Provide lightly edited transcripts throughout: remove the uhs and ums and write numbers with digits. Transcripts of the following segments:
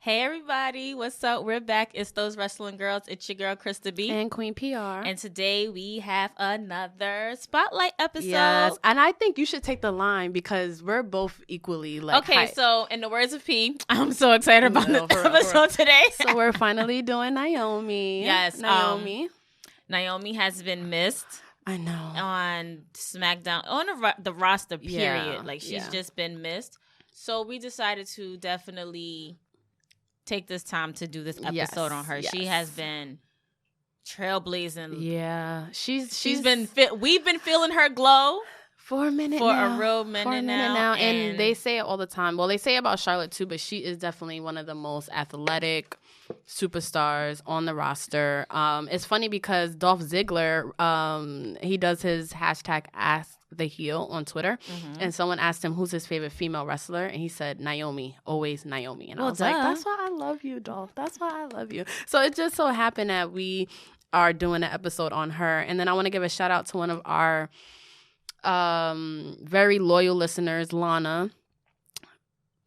Hey everybody, what's up? We're back. It's Those Wrestling Girls. It's your girl Krista B and Queen PR. And today we have another spotlight episode. Yes, and I think you should take the line because we're both equally hyped. So in the words of P, I'm so excited about this episode today. So we're finally doing Naomi. Yes, Naomi. Naomi has been missed. I know. On SmackDown, on the roster, period. Yeah, she's just been missed. So we decided to definitely take this time to do this episode on her. Yes. She has been trailblazing. Yeah, she's been. We've been feeling her glow for a minute, a real minute now. And they say it all the time. Well, they say about Charlotte too, but she is definitely one of the most athletic superstars on the roster. It's funny because Dolph Ziggler, he does his hashtag Ask the Heel on Twitter, and someone asked him who's his favorite female wrestler, and he said Naomi, always Naomi. And I was like, that's why I love you, Dolph. That's why I love you. So it just so happened that we are doing an episode on her, and then I want to give a shout out to one of our very loyal listeners, Lana,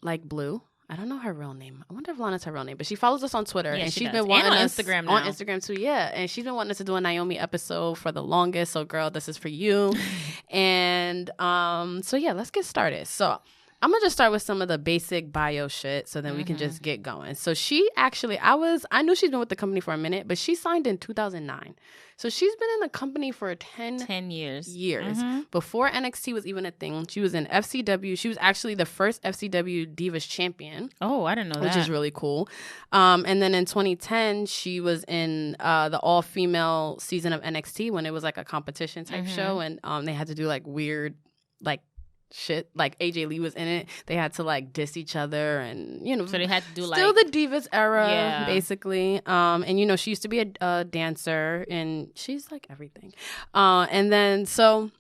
like Blue. I don't know her real name. I wonder if Lana's her real name, but she follows us on Twitter, and she's been wanting us Instagram on Instagram too. Yeah, and she's been wanting us to do a Naomi episode for the longest. So, girl, this is for you. And so yeah, let's get started. So I'm gonna just start with some of the basic bio shit, so then we can just get going. So she actually, I knew she's been with the company for a minute, but she signed in 2009. So she's been in the company for 10 years. Before NXT was even a thing. She was in FCW. She was actually the first FCW Divas champion. Oh, I didn't know that. Which is really cool. And then in 2010, she was in the all-female season of NXT when it was like a competition type show. And they had to do like weird, like, shit, like AJ Lee was in it. They had to like diss each other, and so they had to do still the Divas era, basically. And she used to be a dancer, and she's like everything. And then so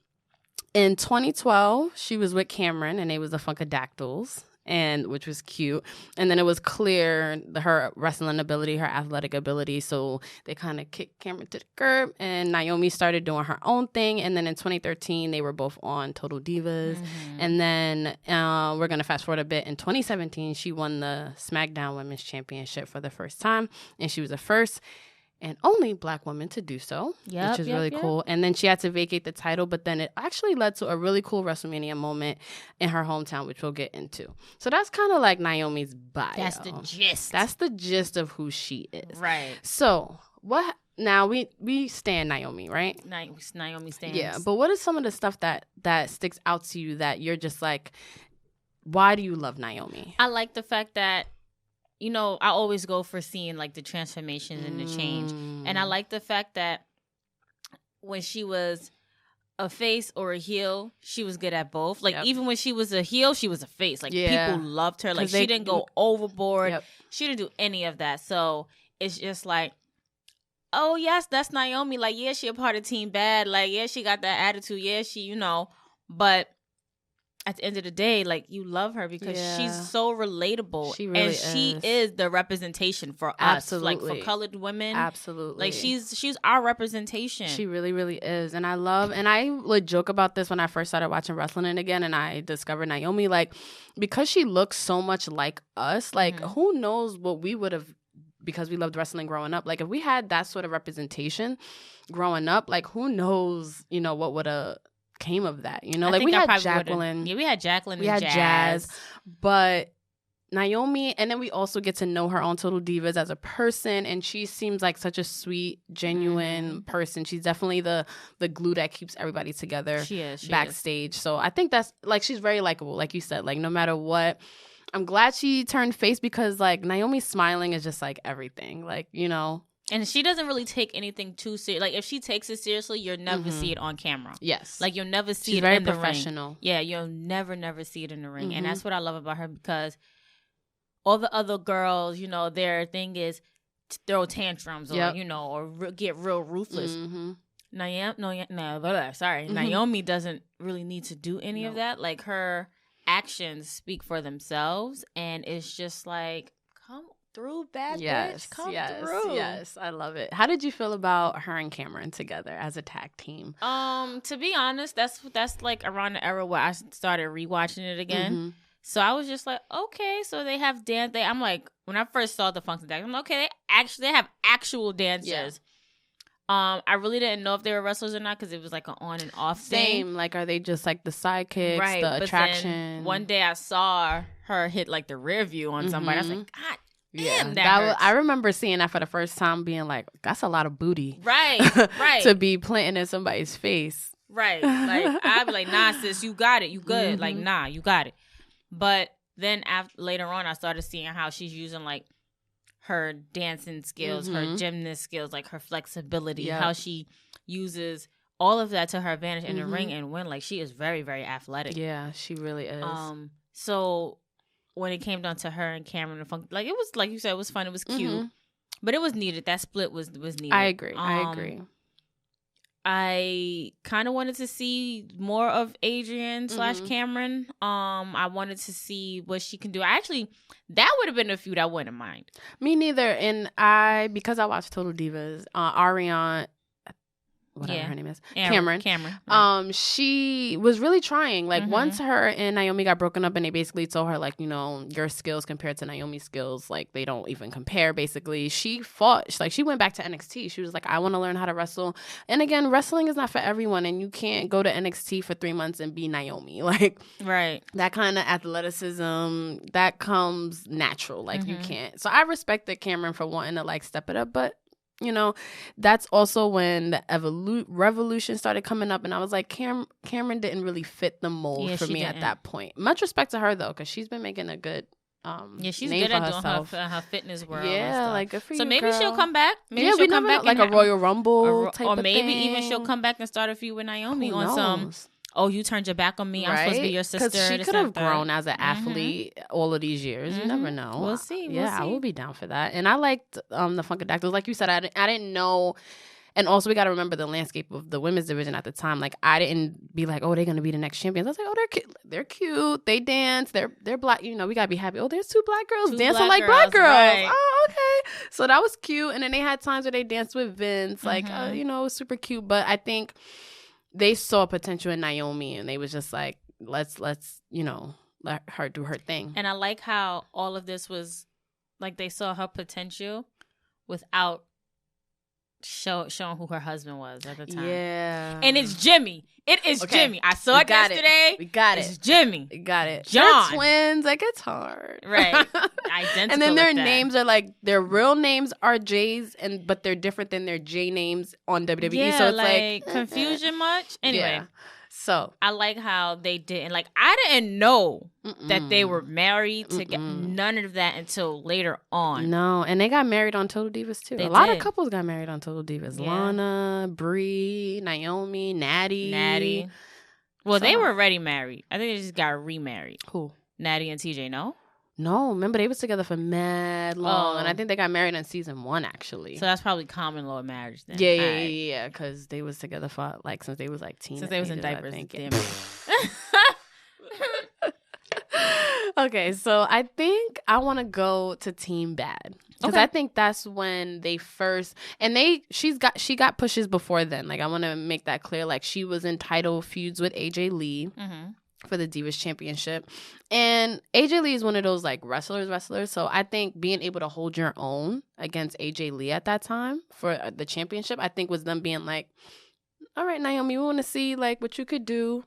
in 2012, she was with Cameron, and it was the Funkadactyls, and which was cute. And then it was clear her wrestling ability, her athletic ability. So they kind of kicked Cameron to the curb, and Naomi started doing her own thing. And then in 2013, they were both on Total Divas. And then we're going to fast forward a bit. In 2017, she won the SmackDown Women's Championship for the first time. And she was the first and only Black woman to do so, which is really cool. And then she had to vacate the title, but then it actually led to a really cool WrestleMania moment in her hometown, which we'll get into. So that's kind of like Naomi's bio. That's the gist. That's the gist of who she is. Right. So what? Now we stand Naomi, right? Naomi stands. Yeah, but what is some of the stuff that sticks out to you that you're just like, why do you love Naomi? I like the fact that, I always go for seeing like the transformations and the change. And I like the fact that when she was a face or a heel, she was good at both. Like even when she was a heel, she was a face. Like people loved her. Like she didn't go overboard. She didn't do any of that. So it's just like, oh yes, that's Naomi. Like, yeah, she a part of Team B.A.D. Like, yeah, she got that attitude. Yeah, she, but at the end of the day, like, you love her because she's so relatable. She really is. She is the representation for us. Like, for colored women. Absolutely. Like, she's our representation. She really, really is. And I would joke about this when I first started watching wrestling again, and I discovered Naomi, like, because she looks so much like us, like, who knows what we would have, because we loved wrestling growing up. Like, if we had that sort of representation growing up, like, who knows, what would have came of that, like we had Jacqueline. Yeah, we had Jacqueline. We had Jazz, but Naomi, and then we also get to know her on Total Divas as a person, and she seems like such a sweet, genuine person. She's definitely the glue that keeps everybody together. She is backstage. So I think that's like, she's very likable, like you said. Like, no matter what, I'm glad she turned face because like Naomi smiling is just like everything. Like, And she doesn't really take anything too serious. Like, if she takes it seriously, you'll never see it on camera. Yes. Like, you'll never see She's it very in the professional. ring. Yeah, you'll never see it in the ring. And that's what I love about her, because all the other girls, their thing is to throw tantrums or, or get real ruthless. Naomi doesn't really need to do any of that. Like, her actions speak for themselves. And it's just like, come through, bad bitch. Come through. Yes, I love it. How did you feel about her and Cameron together as a tag team? To be honest, that's like around the era where I started rewatching it again. So I was just like, okay, so they have dance. I'm like, when I first saw the Funkadactyls, I'm like, okay, they have actual dancers. Yeah. I really didn't know if they were wrestlers or not because it was like an on and off thing. Same, like, are they just like the sidekicks, right, the attraction? Then one day I saw her hit like the rear view on somebody. I was like, God damn, I remember seeing that for the first time, being like, that's a lot of booty. Right. To be planting in somebody's face. Right. Like, I'd be like, nah, sis, you got it. You good. Like, nah, you got it. But then later on, I started seeing how she's using like her dancing skills, her gymnast skills, like her flexibility, how she uses all of that to her advantage in the ring and win. Like, she is very, very athletic. Yeah, she really is. So when it came down to her and Cameron and Funk, like, it was, like you said, it was fun. It was cute. But it was needed. That split was needed. I agree. I kind of wanted to see more of Adrian / Cameron. I wanted to see what she can do. That would have been a feud I wouldn't mind. Me neither. And because I watched Total Divas, Ariane, whatever her name is, Cameron. Right. She was really trying. Like, once her and Naomi got broken up and they basically told her, like, you know, your skills compared to Naomi's skills, like, they don't even compare, basically. She fought. She went back to NXT. She was like, I want to learn how to wrestle. And again, wrestling is not for everyone, and you can't go to NXT for 3 months and be Naomi. Like, right. That kind of athleticism, that comes natural. Like, you can't. So I respected Cameron for wanting to, like, step it up, but you know, that's also when the revolution started coming up, and I was like, Cameron didn't really fit the mold for me at that point. Much respect to her though, because she's been making a good she's name good for at herself. Doing her fitness world. Yeah, like, good for you. So maybe girl. she'll come back. Maybe she'll come back like a Royal Rumble type or of maybe thing. even she'll come back and start a feud with Naomi Who on knows? some. Oh, you turned your back on me. I'm supposed to be your sister. Because she could have grown as an athlete all of these years. You never know. We'll see. I will be down for that. And I liked the Funkadactyls. Like you said, I didn't know. And also, we got to remember the landscape of the women's division at the time. Like, I didn't be like, oh, they're going to be the next champions. I was like, oh, they're cute. They dance. They're black. You know, we got to be happy. Oh, there's two black girls dancing like black girls. Right. Oh, okay. So that was cute. And then they had times where they danced with Vince. Like, you know, it was super cute. But I think they saw potential in Naomi, and they was just like, let's you know, let her do her thing. And I like how all of this was like they saw her potential without showing who her husband was at the time. Yeah. And it's Jimmy. It is Jimmy. I saw it yesterday. We got it. It's Jimmy. We got it. John. They're twins. Like, it's hard. Right. Identical. And then their names are like, their real names are J's, but they're different than their J names on WWE. Yeah, so it's like confusion much? Anyway. Yeah. So I like how they didn't, like, I didn't know that they were married together. None of that until later on. No, and they got married on Total Divas too. A lot of couples got married on Total Divas. Yeah. Lana, Brie, Naomi, Natty. Well, they were already married. I think they just got remarried. Who? Natty and TJ, no? No, remember they was together for mad long, and I think they got married in season 1 actually. So that's probably common law marriage then. Yeah, because they was together for like since they was like teenagers. Since they was in diapers. Okay, so I think I want to go to Team B.A.D. Because I think that's when they first, and she got pushes before then. Like, I want to make that clear. Like, she was in title feuds with AJ Lee. For the Divas Championship. And AJ Lee is one of those like wrestlers. So I think being able to hold your own against AJ Lee at that time for the championship, I think was them being like, all right, Naomi, we want to see like what you could do.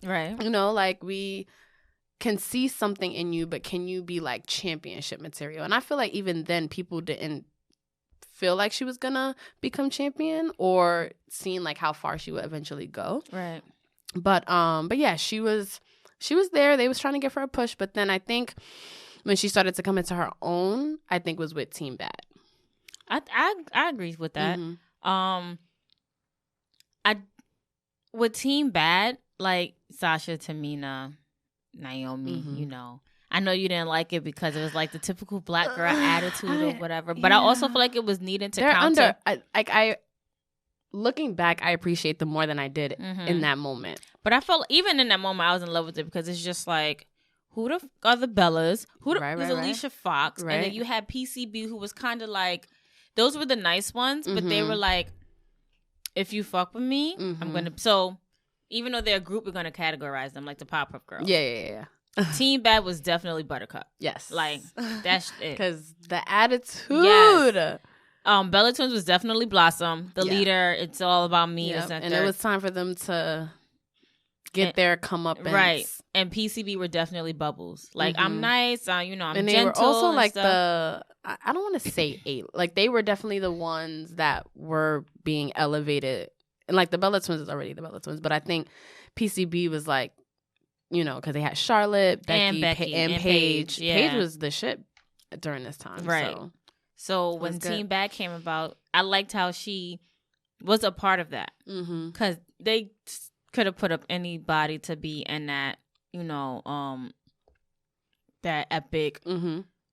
Right. You know, like we can see something in you, but can you be like championship material? And I feel like even then people didn't feel like she was gonna become champion or seeing like how far she would eventually go. Right. But yeah, she was there. They was trying to give her a push, but then I think when she started to come into her own, I think was with Team B.A.D. I agree with that. With Team B.A.D, like Sasha, Tamina, Naomi, you know. I know you didn't like it because it was like the typical black girl attitude or whatever, but I also feel like it was needed to counter. Looking back, I appreciate them more than I did in that moment. But I felt even in that moment, I was in love with it because it's just like, who the f are the Bellas? Who the f is Alicia Fox? And then you had PCB, who was kind of like, those were the nice ones, but they were like, if you fuck with me, I'm going to. So even though they're a group, we're going to categorize them like the Powerpuff Girls. Yeah. Team B.A.D was definitely Buttercup. Yes. Like, that's it. Because the attitude. Yes. Bella Twins was definitely Blossom. The leader, it's all about me. Yep. And it was time for them to get their comeuppance. Right. And PCB were definitely Bubbles. Like, I'm nice, I'm and gentle. And they were also like stuff. I don't want to say like they were definitely the ones that were being elevated. And like the Bella Twins is already the Bella Twins, but I think PCB was like, because they had Charlotte, Becky, and Paige. Yeah. Paige was the shit during this time. Right. So when Team B.A.D came about, I liked how she was a part of that. Because they could have put up anybody to be in that, that epic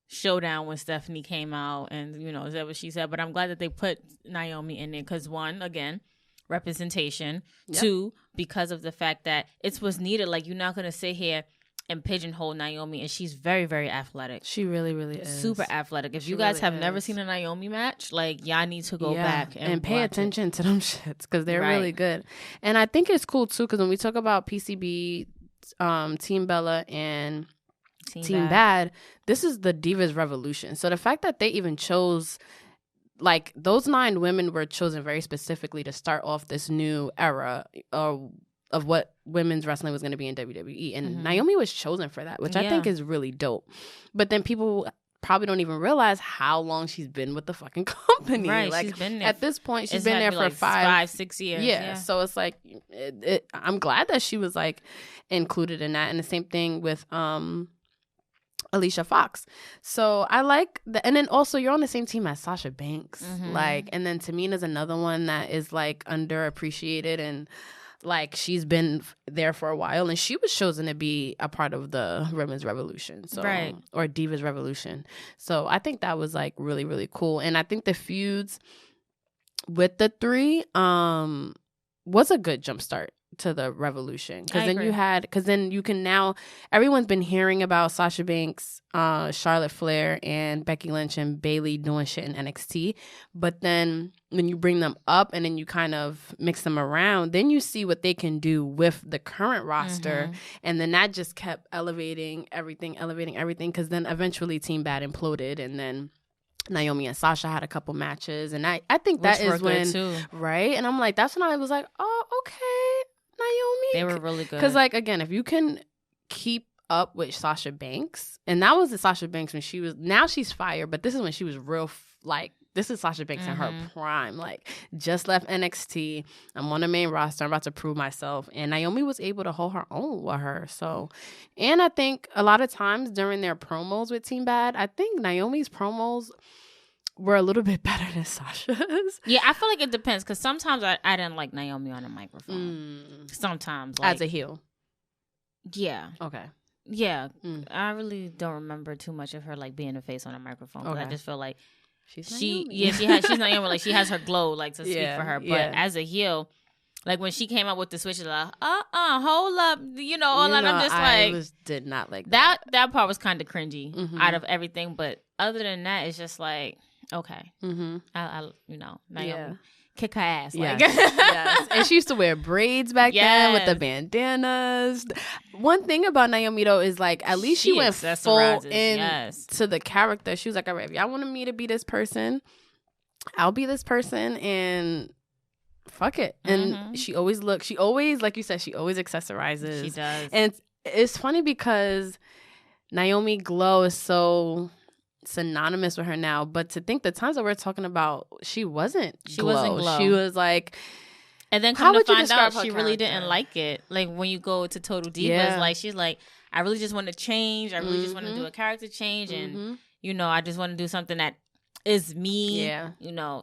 showdown when Stephanie came out. And, is that what she said? But I'm glad that they put Naomi in there because, one, again, representation. Yep. 2, because of the fact that it's what's needed. Like, you're not going to sit here and pigeonhole Naomi, and she's very, very athletic. She really, really is. Super athletic. If you guys have never seen a Naomi match, like, y'all need to go back and pay attention to them shits because they're really good. And I think it's cool, too, because when we talk about PCB, Team Bella, and Team B.A.D, this is the Divas Revolution. So the fact that they even chose... Like, those 9 women were chosen very specifically to start off this new era of what women's wrestling was going to be in WWE. And Naomi was chosen for that, which I think is really dope. But then people probably don't even realize how long she's been with the fucking company. Right, like, she's been there. At this point, she's been there for like 5-6 years. Yeah, so it's like, I'm glad that she was, like, included in that. And the same thing with... Alicia Fox. So I like and then also you're on the same team as Sasha Banks. Like, and then Tamina's another one that is like underappreciated and like she's been there for a while and she was chosen to be a part of the Women's Revolution. So or Divas Revolution. So I think that was like really, really cool. And I think the feuds with the 3 was a good jumpstart to the revolution because then you can now everyone's been hearing about Sasha Banks, Charlotte Flair, and Becky Lynch and Bayley doing shit in NXT, but then when you bring them up and then you kind of mix them around, then you see what they can do with the current roster, and then that just kept elevating everything because then eventually Team B.A.D imploded and then Naomi and Sasha had a couple matches and I think that is when right and I'm like that's when I was like oh okay Naomi. They were really good. Because, like, again, if you can keep up with Sasha Banks, and that was the Sasha Banks when she was, now she's fire, but this is when she was real, this is Sasha Banks in her prime. Like, just left NXT. I'm on the main roster. I'm about to prove myself. And Naomi was able to hold her own with her. So, and I think a lot of times during their promos with Team B.A.D, I think Naomi's promos were a little bit better than Sasha's. Yeah, I feel like it depends because sometimes I didn't like Naomi on a microphone. Sometimes. Like, as a heel? Yeah. Okay. Yeah. I really don't remember too much of her like being a face on a microphone. Okay. I just feel like she's Naomi. She's Naomi. Like, she has her glow like to speak for her. But as a heel, like when she came out with the switch, like, hold up, all that. I'm just like, did not like that. That part was kind of cringy out of everything. But other than that, it's just like, okay, I Naomi, kick her ass. Like. Yes. And she used to wear braids back then with the bandanas. One thing about Naomi though is like at least she went full into the character. She was like, all right, if y'all wanted me to be this person, I'll be this person and fuck it. And she always, like you said, she always accessorizes. She does. And it's funny because Naomi glow is so synonymous with her now, but to think the times that we're talking about, she wasn't glow. She was like, and then come to find out she really didn't like it. Like when you go to Total Divas, like she's like, I really just want to change. I really just want to do a character change, and I just want to do something that is me. Yeah,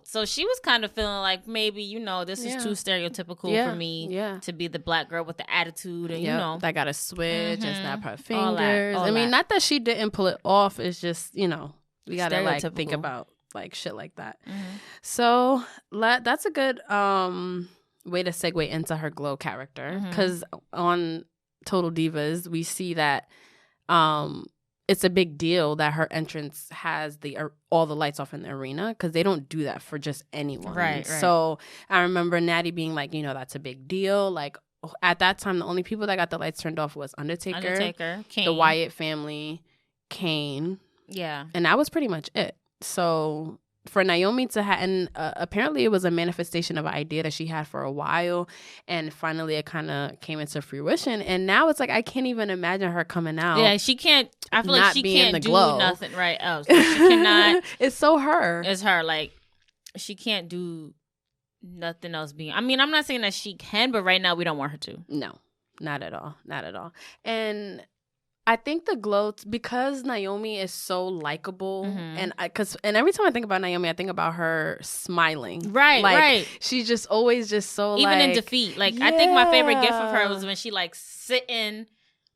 So she was kind of feeling like maybe this is too stereotypical for me to be the black girl with the attitude, and that got to switch and snap her fingers. I mean, not that she didn't pull it off. It's just we gotta like think about like shit like that. So that's a good way to segue into her glow character because on Total Divas we see that it's a big deal that her entrance has all the lights off in the arena because they don't do that for just anyone. Right. So I remember Natty being like, that's a big deal. Like at that time, the only people that got the lights turned off was Undertaker, Kane. the Wyatt family, Kane. Yeah. And that was pretty much it. So for Naomi to have, and apparently it was a manifestation of an idea that she had for a while. And finally it kind of came into fruition. And now it's like, I can't even imagine her coming out. Yeah, she can't, I feel like she can't do nothing right else. Like, she cannot. It's so her. It's her. Like, she can't do nothing else being. I mean, I'm not saying that she can, but right now we don't want her to. No, not at all. Not at all. And I think the glow, because Naomi is so likable, and every time I think about Naomi, I think about her smiling. Right, like, right. She's just always just so even like, in defeat. Like, I think my favorite gift of her was when she like sitting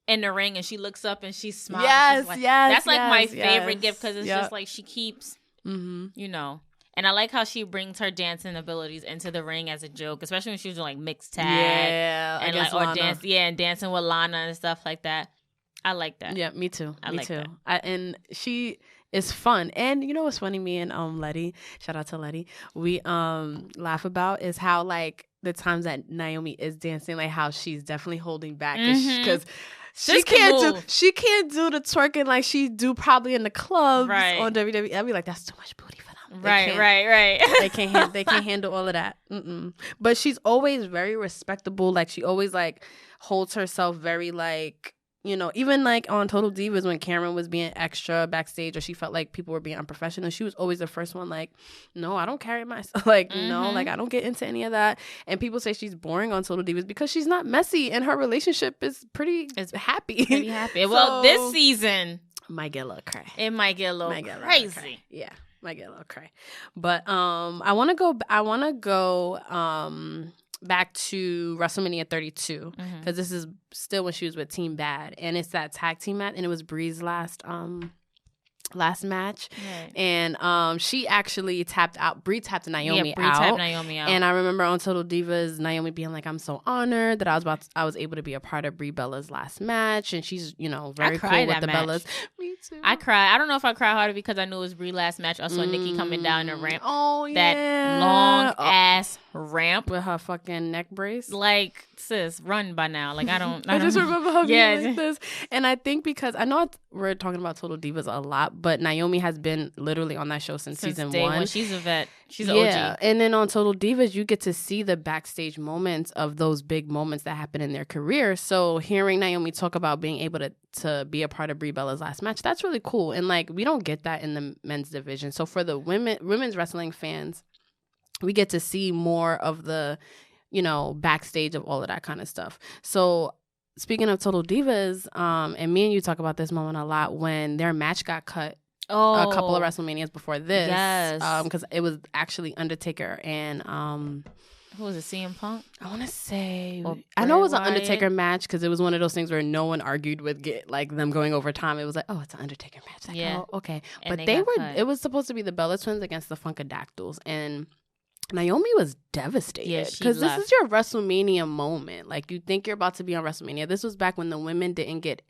in the ring and she looks up and she smiles. Yes, like, yes. That's like my favorite gift because it's just like she keeps, you know. And I like how she brings her dancing abilities into the ring as a joke, especially when she was doing like mixed tag, and like or dance, and dancing with Lana and stuff like that. I like that. Yeah, me too. I me like too. that. And she is fun. And you know what's funny? Me and Letty, shout out to Letty, we laugh about is how like the times that Naomi is dancing, like how she's definitely holding back because. She can't do the twerking like she do probably in the clubs on WWE. I'd be like, that's too much booty for them. Right. They can't handle all of that. But she's always very respectable. Like she always like holds herself very like, you know, even like on Total Divas when Cameron was being extra backstage or she felt like people were being unprofessional, she was always the first one like, no, I don't carry myself. Like, no, like I don't get into any of that. And people say she's boring on Total Divas because she's not messy and her relationship is pretty happy. Pretty happy. Well, this season might get a little cray. It might get a little crazy. Cray. Yeah, might get a little cray. But I want to go back to WrestleMania 32 because this is still when she was with Team B.A.D. and it's that tag team match and it was Bree's last match, and she actually tapped out. Bree tapped Naomi out. And I remember on Total Divas, Naomi being like, "I'm so honored that I was able to be a part of Brie Bella's last match," and she's very cool with the Bellas. Me too. I cried. I don't know if I cried harder because I knew it was Brie's last match. I saw Nikki coming down the ramp. Oh yeah, that long ass ramp with her fucking neck brace. Like, sis, run by now. Like I don't. I just remember her being like this, and I think because I know we're talking about Total Divas a lot, but Naomi has been literally on that show since season day 1. She's a vet. She's an OG. And then on Total Divas, you get to see the backstage moments of those big moments that happen in their career. So hearing Naomi talk about being able to be a part of Brie Bella's last match, that's really cool. And like we don't get that in the men's division. So for the women's wrestling fans, we get to see more of the, backstage of all of that kind of stuff. So speaking of Total Divas, and me and you talk about this moment a lot when their match got cut a couple of WrestleManias before this. Yes. Because it was actually Undertaker and who was it, CM Punk? I want to say I know it was an Undertaker match because it was one of those things where no one argued with them going over time. It was like, oh, it's an Undertaker match. Like, oh, okay. And but it was supposed to be the Bella Twins against the Funkadactyls, and Naomi was devastated because this is your WrestleMania moment. Like, you think you're about to be on WrestleMania. This was back when the women didn't get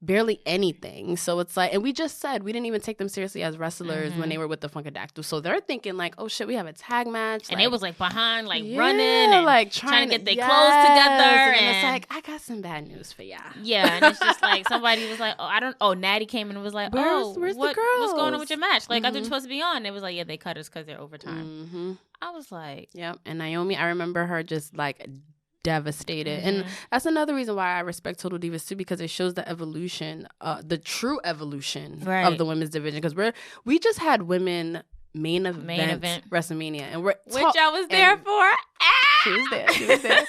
barely anything. So it's like, and we just said we didn't even take them seriously as wrestlers when they were with the Funkadactyls. So they're thinking like, oh shit, we have a tag match. And it was like behind, like running and like trying to get their clothes together. And it's like, I got some bad news for y'all. Yeah, and it's just like somebody was like, Natty came in and was like, where's the girls? What's going on with your match? Like, I thought you were supposed to be on. It was like, yeah, they cut us because they're overtime. I was like, yep. And Naomi, I remember her just like devastated. And that's another reason why I respect Total Divas too, because it shows the evolution, the true evolution of the women's division. Because we just had women main event WrestleMania, and which I was there for. She was there.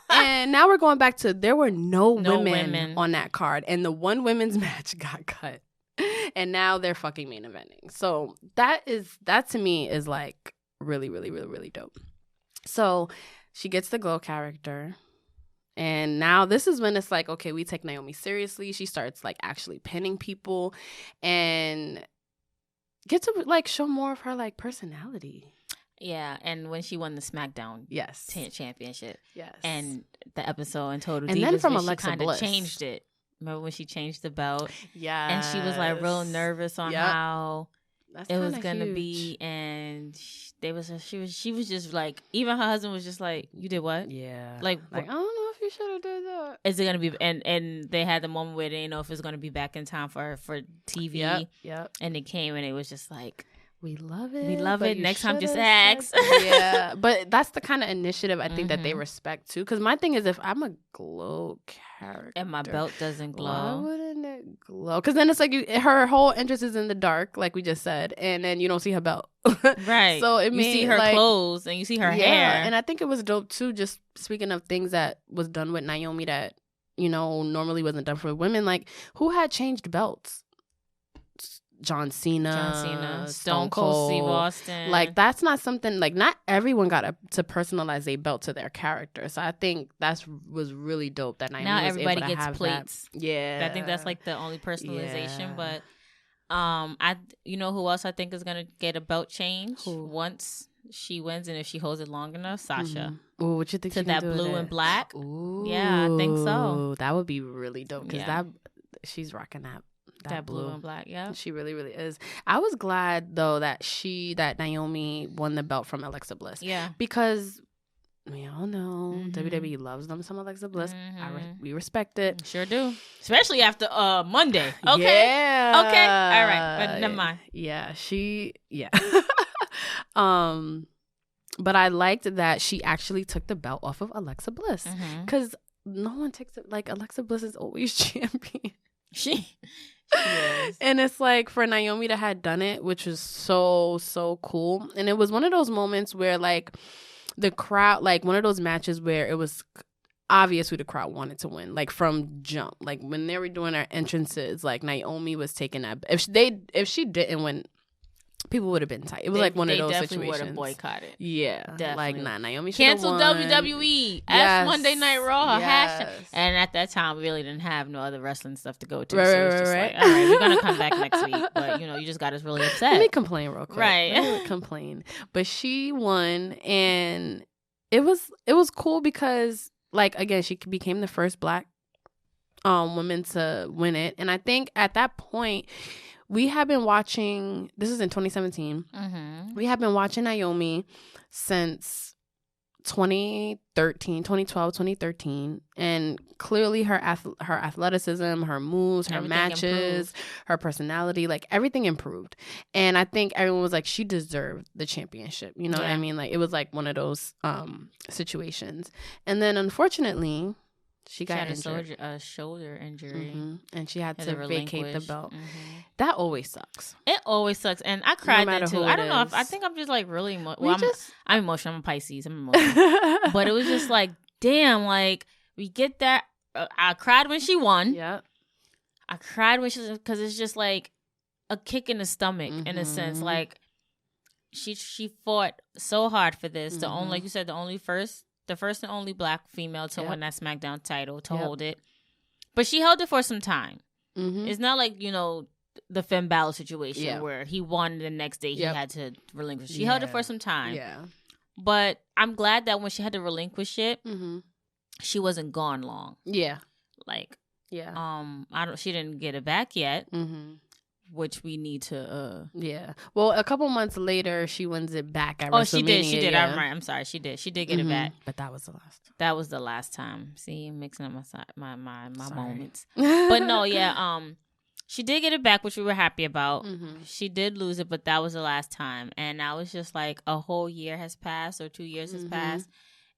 And now we're going back to there were no women on that card, and the one women's match got cut, and now they're fucking main eventing. So that to me is like really, really, really, really dope. So she gets the glow character. And now this is when it's like, okay, we take Naomi seriously. She starts like actually pinning people and get to like show more of her like personality. Yeah, and when she won the SmackDown championship. Yes. And the episode in Total Divas, and then from Alexa she kind of Bliss changed it. Remember when she changed the belt? Yeah. And she was like real nervous on how it was gonna huge. be, and she was just like, even her husband was just like, you did what? Yeah, like I don't know if they should have done that. Is it gonna be? And they had the moment where they didn't know if it was gonna be back in time for TV. Yep. And it came, and it was just like, we love it. We love it. Next time, just ask. Yeah, but that's the kind of initiative I think that they respect too. Because my thing is, if I'm a glow character and my belt doesn't glow, why wouldn't it glow? Because then it's like her whole interest is in the dark, like we just said, and then you don't see her belt. Right. So you see her clothes and you see her hair. And I think it was dope too. Just speaking of things that was done with Naomi that normally wasn't done for women, like who had changed belts? John Cena, Stone Cold, Steve Austin. Like that's not something like not everyone got to personalize a belt to their character. So I think was really dope that Naomi now was everybody able to gets have plates. That. Yeah, I think that's like the only personalization. But who else I think is gonna get a belt change once she wins, and if she holds it long enough, Sasha. Ooh, what you think to that blue and black? Ooh, yeah, I think so. That would be really dope because she's rocking that blue and black, yeah. She really, really is. I was glad though that Naomi won the belt from Alexa Bliss. Yeah. Because we all know WWE loves them some Alexa Bliss. We respect it. Sure do. Especially after Monday. Okay. Yeah. Okay. All right. But never mind. Yeah. But I liked that she actually took the belt off of Alexa Bliss. Because no one takes it. Like Alexa Bliss is always champion. She is. And it's like for Naomi to have done it, which was so cool. And it was one of those moments where like the crowd, like one of those matches where it was obvious who the crowd wanted to win, like from jump. Like when they were doing their entrances, like Naomi was taking that. If she didn't win, people would have been tight. It was like one of those situations. They definitely would have boycotted. Yeah. Definitely. Like, Naomi should cancel won. WWE. Ask Monday Night Raw. Yes. And at that time, we really didn't have no other wrestling stuff to go to. So it's just like, all right, we're going to come back next week. But, you just got us really upset. Let me complain real quick. Right. Let me complain. But she won, and it was cool because, like, again, she became the first Black woman to win it. And I think at that point, we have been watching, this is in 2017. We have been watching Naomi since 2013, 2012, 2013. And clearly her athleticism, her moves, her matches, her personality, like everything improved. And I think everyone was like, she deserved the championship. You know what I mean? Like it was like one of those situations. And then unfortunately, she got injured. A shoulder injury. And she had to vacate the belt. That always sucks. It always sucks. And I cried then too. I don't know. I think I'm just like really emotional. I'm emotional. I'm a Pisces. I'm emotional. But it was just like, damn, like we get that. I cried when she won. Yeah. I cried when because it's just like a kick in the stomach in a sense. Like she fought so hard for this. The only, like you said, the first and only Black female to win that SmackDown title, to hold it. But she held it for some time. It's not like, the Finn Balor situation where he won the next day he had to relinquish. She held it for some time. Yeah. But I'm glad that when she had to relinquish it, she wasn't gone long. Yeah. Like, she didn't get it back yet. Which we need to well, a couple months later she wins it back at WrestleMania. She did I'm sorry, she did get it back, but that was the last time. See, I'm mixing up my moments. But no, she did get it back, which we were happy about. She did lose it, but that was the last time. And now it's just like a whole year has passed, or 2 years has passed,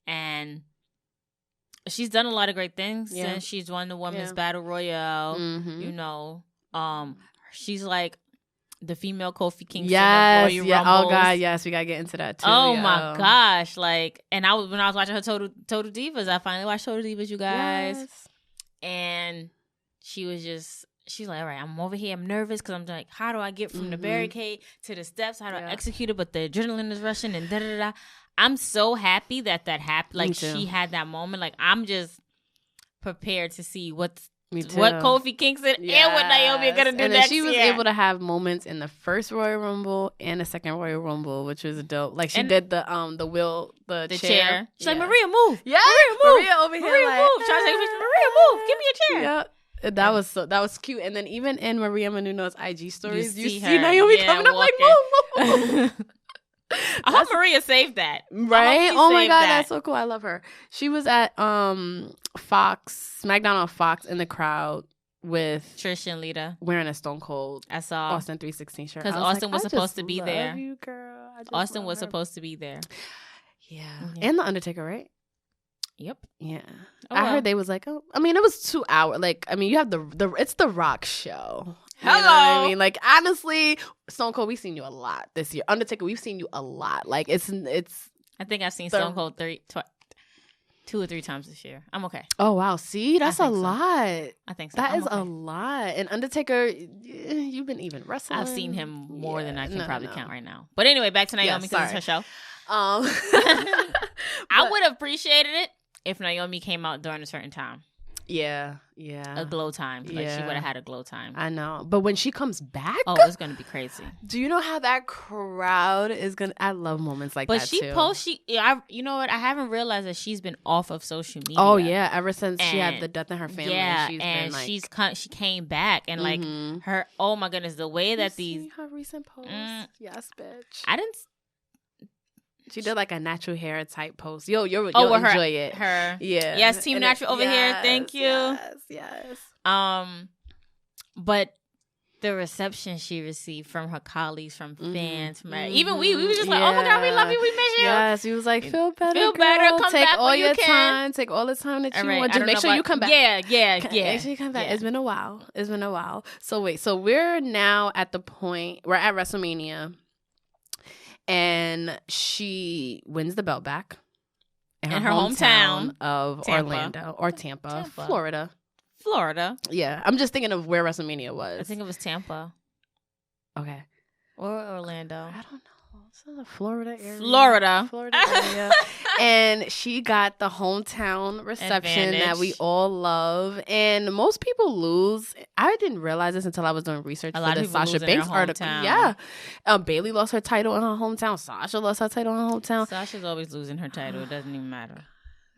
and she's done a lot of great things since she's won the Women's Battle Royale. She's like the female Kofi Kingston of Royal Rumbles. Oh God, yes, we gotta get into that too. Oh my gosh, like, and when I was watching her Total Divas, I finally watched Total Divas, you guys, and she's like, all right, I'm over here, I'm nervous because I'm like, how do I get from the barricade to the steps? How do I execute it? But the adrenaline is rushing and da da da. I'm so happy that happened. Like she had that moment. Like I'm just prepared to see what Kofi Kingston and what Naomi are gonna do next year. She was able to have moments in the first Royal Rumble and the second Royal Rumble, which was dope. Like she did the chair. She's like, Maria, move. Yeah, Maria over here. Maria, move. Trying to say, Maria, move. Give me a chair. Yeah. That was cute. And then even in Maria Menounos IG stories, you see Naomi coming up like, move. I hope Maria saved that. Right? Oh my God, that's so cool. I love her. She was at Fox, SmackDown on Fox in the crowd with Trish and Lita wearing a Stone Cold I saw Austin 316 shirt. Because Austin was supposed to be there. You, girl. Austin was supposed to be there. Yeah. And The Undertaker, right? Yep. Yeah. I heard they was like, oh, I mean, it was 2 hours. Like, I mean, you have it's the Rock show. Hello. You know what I mean? Like, honestly, Stone Cold, we've seen you a lot this year. Undertaker, we've seen you a lot. Like, it's. I think I've seen Stone Cold 2 or 3 times this year. I'm okay. Oh, wow. See, that's a lot. I think so. That is a lot. And Undertaker, you've been even wrestling. I've seen him more than I can probably count right now. But anyway, back to Naomi because it's her show. I would have appreciated it if Naomi came out during a certain time. Yeah. A glow time. Like, she would have had a glow time. I know. But when she comes back. Oh, it's going to be crazy. Do you know how that crowd is going to. I love moments like that, too. But you know what? I haven't realized that she's been off of social media. Oh, yeah. Ever since she had the death in her family. Yeah. She's and been like. she came back. And like her, oh my goodness, the way that these. Her recent posts. Yes, bitch. I didn't. She did like a natural hair type post. You'll enjoy it. Her. Yeah. Yes, Team Natural over here. Thank you. Yes. But the reception she received from her colleagues, from fans, from even we were just like, oh my God, we love you, we miss you. Yes, he was like, feel better, feel girl. better, come take back all when your you can. time, take all the time that you want. Just make sure you come back. Yeah. Make sure you come back. Yeah. It's been a while. So wait, so we're now at the point we're at WrestleMania. And she wins the belt back in her hometown of Tampa, Florida. Yeah, I'm just thinking of where WrestleMania was. I think it was Tampa. Okay. Or Orlando. I don't know. It's in the Florida area. Florida area. And she got the hometown reception that we all love. And most people lose. I didn't realize this until I was doing research for the Sasha Banks article. Yeah. Bailey lost her title in her hometown. Sasha lost her title in her hometown. Sasha's always losing her title. It doesn't even matter.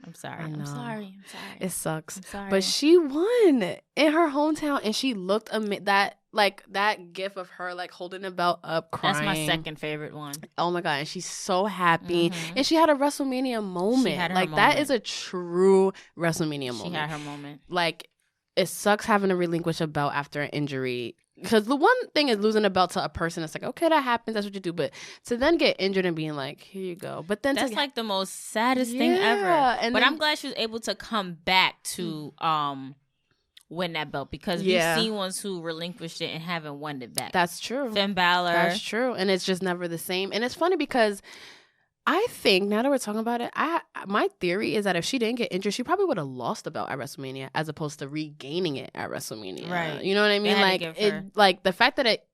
I'm sorry. I'm sorry. It sucks. I'm sorry. But she won in her hometown, and she looked that gif of her like holding the belt up, crying. That's my second favorite one. Oh my God. And she's so happy. And she had a WrestleMania moment. That is a true WrestleMania moment. She had her moment. Like, it sucks having to relinquish a belt after an injury. Because the one thing is losing a belt to a person. It's like, okay, that happens. That's what you do. But to then get injured and being like, here you go. But then that's like the most saddest thing ever. But I'm glad she was able to come back to win that belt, because we've seen ones who relinquished it and haven't won it back. That's true. Finn Balor. That's true. And it's just never the same. And it's funny because I think, now that we're talking about it, my theory is that if she didn't get injured, she probably would have lost the belt at WrestleMania as opposed to regaining it at WrestleMania. Right. You know what I mean? Like the fact that it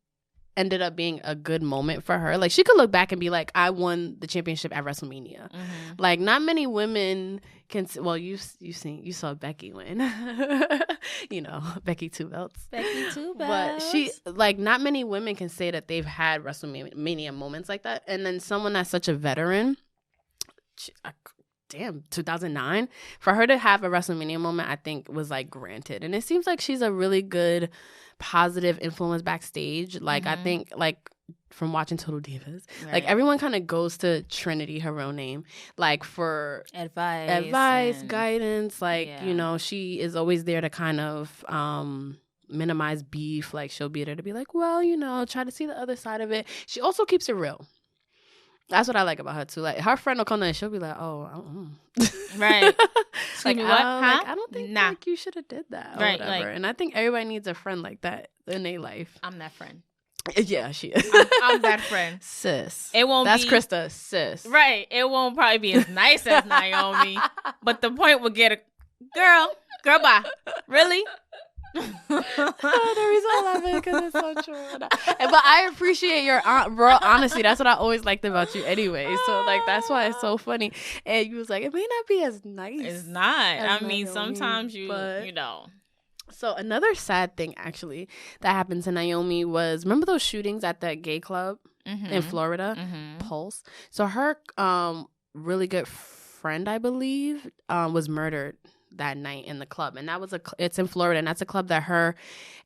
ended up being a good moment for her. Like, she could look back and be like, I won the championship at WrestleMania. Like, not many women can. Well, you saw Becky win. You know, Becky 2 belts. But not many women can say that they've had WrestleMania moments like that. And then someone that's such a veteran, 2009, for her to have a WrestleMania moment, I think was like granted. And it seems like she's a really good positive influence backstage. Like, I think, like, from watching Total Divas, like, everyone kind of goes to Trinity, her real name, like, for advice, guidance. Like, you know, she is always there to kind of minimize beef. Like, she'll be there to be like, well, you know, try to see the other side of it. She also keeps it real. That's what I like about her too. Like, her friend will come in and she'll be like, "Oh, right." Like, I don't think like you should have did that, or whatever. Like, and I think everybody needs a friend like that in their life. I'm that friend. Yeah, she is. I'm that friend, sis. It won't. That's Krista, sis. Right. It won't probably be as nice as Naomi, but the point will get a girl. Bye. Really? The reason I love it because it's so true. But I appreciate your raw honesty. That's what I always liked about you anyway. So, like, that's why it's so funny. And you was like, it may not be as nice. It's not. I mean, sometimes you know. So another sad thing actually that happened to Naomi was, remember those shootings at that gay club in Florida, Pulse? So her really good friend, I believe, was murdered that night in the club, and it's in Florida, and that's a club that her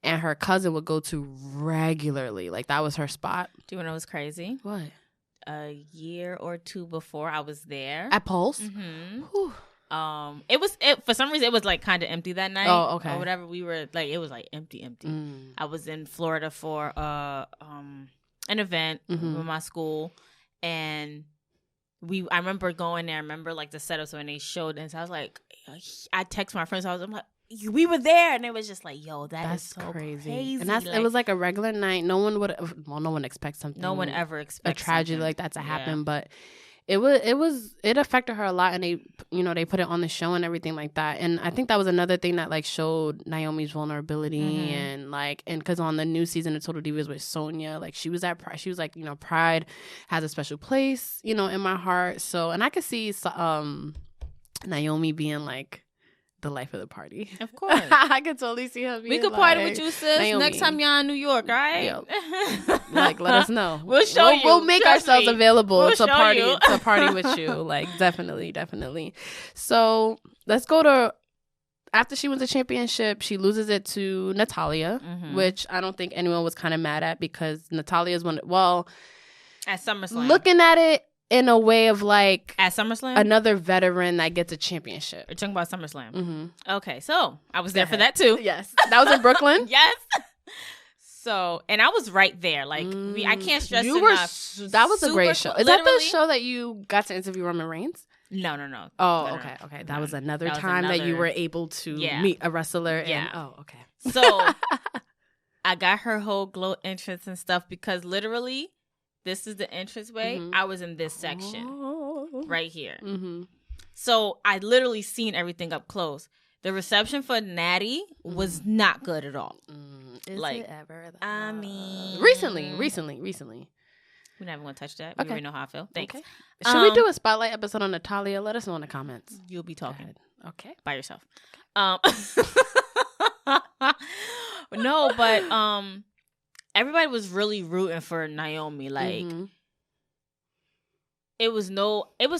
and her cousin would go to regularly. Like, that was her spot. Do you know what's crazy? What? a year or two before I was there at Pulse. It was for some reason it was like kind of empty that night. Oh, okay. Or whatever. We were like, it was like empty. I was in Florida for an event with my school, and I remember going there. I remember like the setup. So when they showed, and so I was like, I text my friends. I'm like, we were there, and it was just like, yo, that's so crazy. And it was like a regular night. No one expects something. No one ever expects a tragedy like that to happen, but it affected her a lot, and they put it on the show and everything like that. And I think that was another thing that like showed Naomi's vulnerability, and because on the new season of Total Divas with Sonia, like she was at Pride. She was like, Pride has a special place, in my heart. So, and I could see Naomi being like the life of the party. Of course. I could totally see her being We could party with you, sis. Naomi. Next time y'all in New York, right? Yep. Like, let us know. We'll show you. We'll make ourselves available to party party with you. Like, definitely. So let's go to, after she wins the championship, she loses it to Natalya, which I don't think anyone was kind of mad at, because Natalia's at SummerSlam. Looking at it in a way of like at SummerSlam, another veteran that gets a championship. We're talking about SummerSlam. Okay, so I was there for that too. Yes, that was in Brooklyn. Yes. So, and I was right there. Like, I can't stress enough. That was a great show. Is that the show that you got to interview Roman Reigns? No. Oh, no, okay. Okay, that was another time that you were able to meet a wrestler. Yeah. Okay. So, I got her whole glow entrance and stuff, because literally, this is the entranceway. I was in this section right here. So I literally seen everything up close. The reception for Natty was not good at all. Is like, it ever? I mean, recently. We're not even gonna touch that. We already know how I feel. Thanks. Okay. Should we do a spotlight episode on Natalya? Let us know in the comments. You'll be talking. Okay. By yourself. No, but everybody was really rooting for Naomi. Like, it was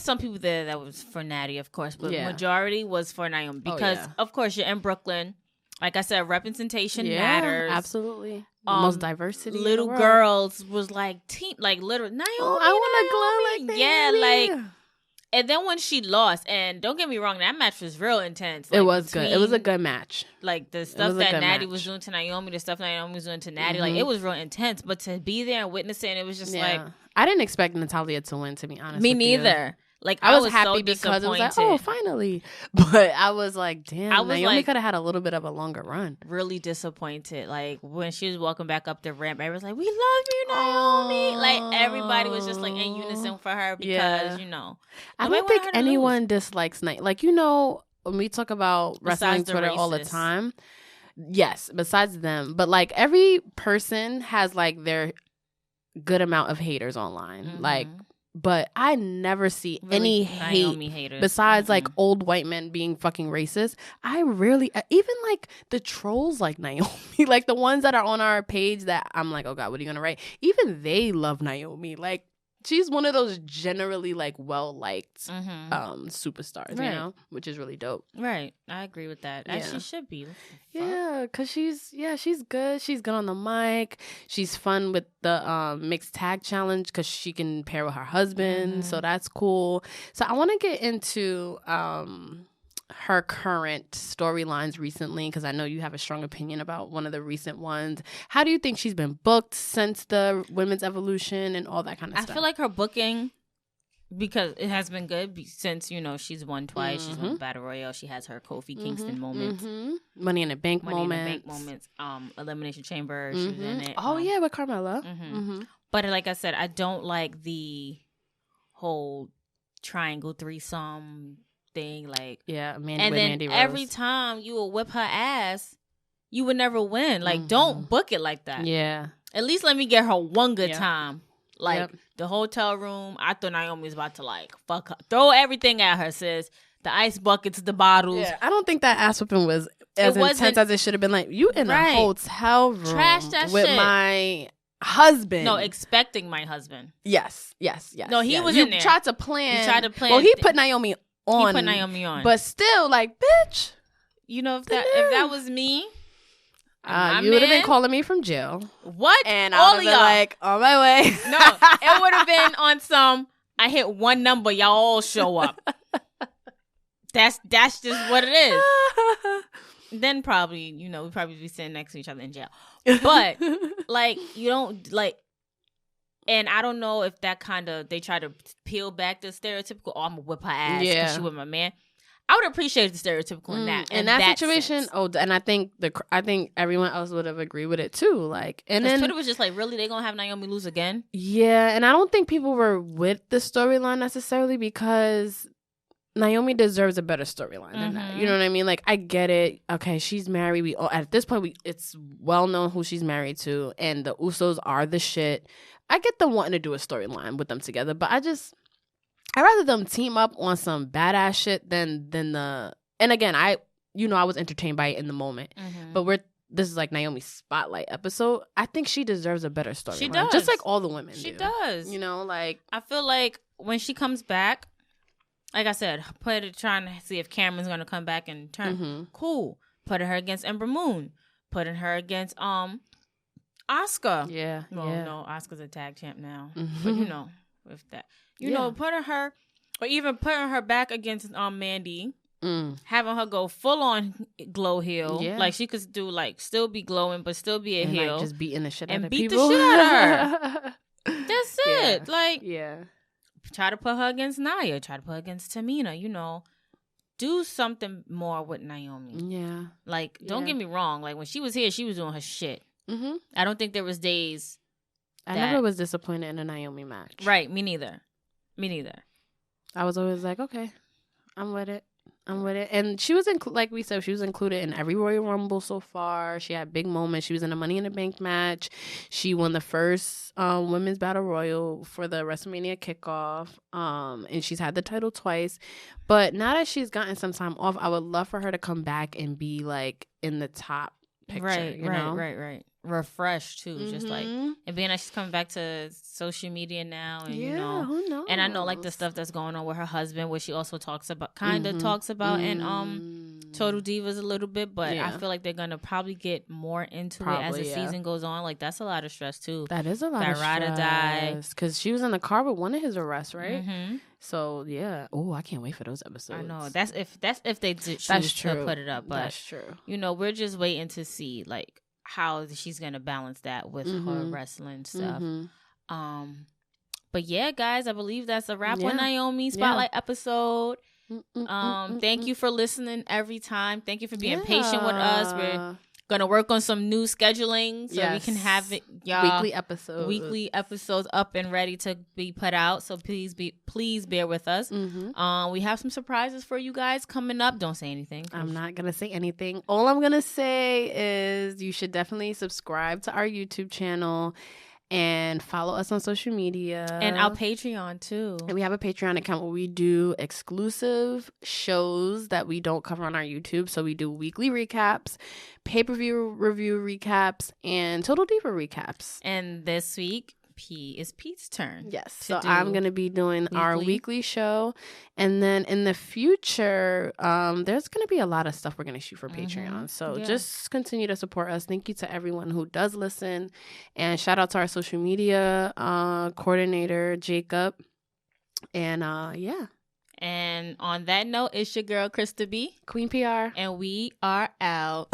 some people there that was for Natty, of course, but majority was for Naomi, because of course you're in Brooklyn. Like I said, representation matters. Absolutely. Most diversity. Little girls was like literally Naomi. I want to glow like that. Yeah, like. And then when she lost, and don't get me wrong, that match was real intense. Like, it was good. It was a good match. Like, the stuff that Natty was doing to Naomi, the stuff Naomi was doing to Natty, like, it was real intense. But to be there and witness it, and it was just like... I didn't expect Natalya to win, to be honest. Me neither. Like, I was happy so because it was like, oh, finally. But I was like, damn, Naomi could have had a little bit of a longer run. Really disappointed. Like, when she was walking back up the ramp, everybody was like, we love you, Naomi. Like, everybody was just like in unison for her because, I don't think anyone dislikes Naomi. Like, when we talk about wrestling Twitter all the time, yes, besides them. But like, every person has like their good amount of haters online. Like, but I never see any hate besides like old white men being fucking racist. I rarely, even like the trolls like Naomi, like the ones that are on our page that I'm like, oh God, what are you gonna write? Even they love Naomi. Like, she's one of those generally like well-liked superstars, which is really dope. Right. I agree with that. As she should be. Yeah, because she's good. She's good on the mic. She's fun with the mixed tag challenge because she can pair with her husband. So that's cool. So I want to get into her current storylines recently, because I know you have a strong opinion about one of the recent ones. How do you think she's been booked since the women's evolution and all that kind of stuff? I feel like her booking, because it has been good since, she's won twice. She's won Battle Royale. She has her Kofi Kingston moments. Money in the Bank moments. Elimination Chamber. She was in it. Oh, yeah, with Carmella. But like I said, I don't like the whole triangle threesome thing. Like, Mandy Rose. Every time you will whip her ass, you would never win. Like, don't book it like that. Yeah. At least let me get her one good time. Like, the hotel room, I thought Naomi was about to, like, fuck her. Throw everything at her, sis. The ice buckets, the bottles. Yeah, I don't think that ass whipping was as intense as it should have been. Like, you in a hotel room trash that with shit. My husband. No, expecting my husband. Yes. No, he was in there. You tried to plan. Well, he put Naomi on. He put Naomi on. But still, like, bitch. If that was me, You would have been calling me from jail. What? And I would have been like, on my way. No, it would have been on some, I hit one number, y'all all show up. That's just what it is. Then probably, we'd probably be sitting next to each other in jail. But, like, you don't, like, and I don't know if that kind of, they try to peel back the stereotypical, I'm going to whip her ass because she with my man. I would appreciate the stereotypical in that situation. Sense. And I think everyone else would have agreed with it too. Like, and then Twitter was just like, really, they gonna have Naomi lose again? Yeah, and I don't think people were with the storyline necessarily because Naomi deserves a better storyline than that. You know what I mean? Like, I get it. Okay, she's married. At this point, it's well known who she's married to, and the Usos are the shit. I get them wanting to do a storyline with them together, but I'd rather them team up on some badass shit than the. And again, I was entertained by it in the moment, but this is like Naomi's spotlight episode. I think she deserves a better story. She does, just like all the women. She does. Like I feel like when she comes back, like I said, trying to see if Cameron's gonna come back and turn. Cool. Putting her against Ember Moon. Putting her against Asuka. Yeah. Well, no, Asuka's a tag champ now, but with that. Putting her, or even putting her back against Mandy, having her go full on glow heel, like she could do like still be glowing but still be a heel, like, just beating the shit out of people. And beat the shit out of her. That's it. Like, try to put her against Nia, try to put her against Tamina. Do something more with Naomi. Yeah, like don't get me wrong. Like when she was here, she was doing her shit. I don't think there was days. I never was disappointed in a Naomi match. Right, me neither. I was always like, okay, I'm with it. And she was, like we said, she was included in every Royal Rumble so far. She had big moments. She was in a Money in the Bank match. She won the first Women's Battle Royal for the WrestleMania kickoff. And she's had the title twice. But now that she's gotten some time off, I would love for her to come back and be like in the top picture. Right. Refreshed too, just like, and being that she's coming back to social media now, and who knows? And I know like the stuff that's going on with her husband, where she also talks about and Total Divas a little bit, but I feel like they're gonna probably get more into it as the season goes on. Like that's a lot of stress too. That is a lot of stress. That ride or die, because she was in the car with one of his arrests, right? So yeah, I can't wait for those episodes. I know that's if they choose to put it up, but that's true. We're just waiting to see like how she's gonna balance that with her wrestling stuff. But yeah, guys, I believe that's a wrap on Naomi Spotlight episode. Thank you for listening every time. Thank you for being patient with us. We're gonna work on some new scheduling so we can have it, y'all, weekly episodes up and ready to be put out. So please bear with us. We have some surprises for you guys coming up. Don't say anything. I'm not gonna say anything. All I'm gonna say is you should definitely subscribe to our YouTube channel and follow us on social media. And our Patreon, too. And we have a Patreon account where we do exclusive shows that we don't cover on our YouTube. So we do weekly recaps, pay-per-view review recaps, and Total Diva recaps. And this week, it's Pete's turn. Yes. So I'm going to be doing our weekly show. And then in the future, there's going to be a lot of stuff we're going to shoot for Patreon. So just continue to support us. Thank you to everyone who does listen. And shout out to our social media coordinator, Jacob. And And on that note, it's your girl, Krista B. Queen PR. And we are out.